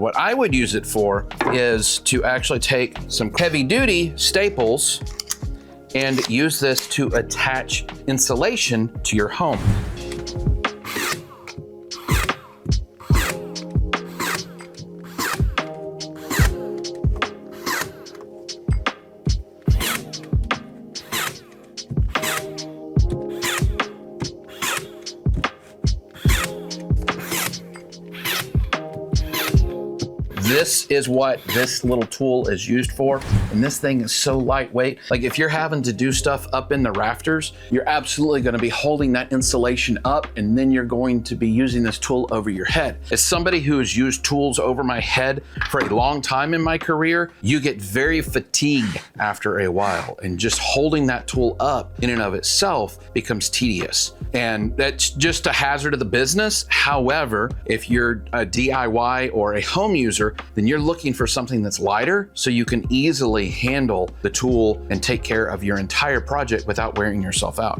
What I would use it for is to actually take some heavy duty staples and use this to attach insulation to your home. This is what this little tool is used for. And this thing is so lightweight. Like if you're having to do stuff up in the rafters, you're absolutely gonna be holding that insulation up, and then you're going to be using this tool over your head. As somebody who has used tools over my head for a long time in my career, you get very fatigued after a while, and just holding that tool up in and of itself becomes tedious. And that's just a hazard of the business. However, if you're a DIY or a home user, then you're looking for something that's lighter so you can easily handle the tool and take care of your entire project without wearing yourself out.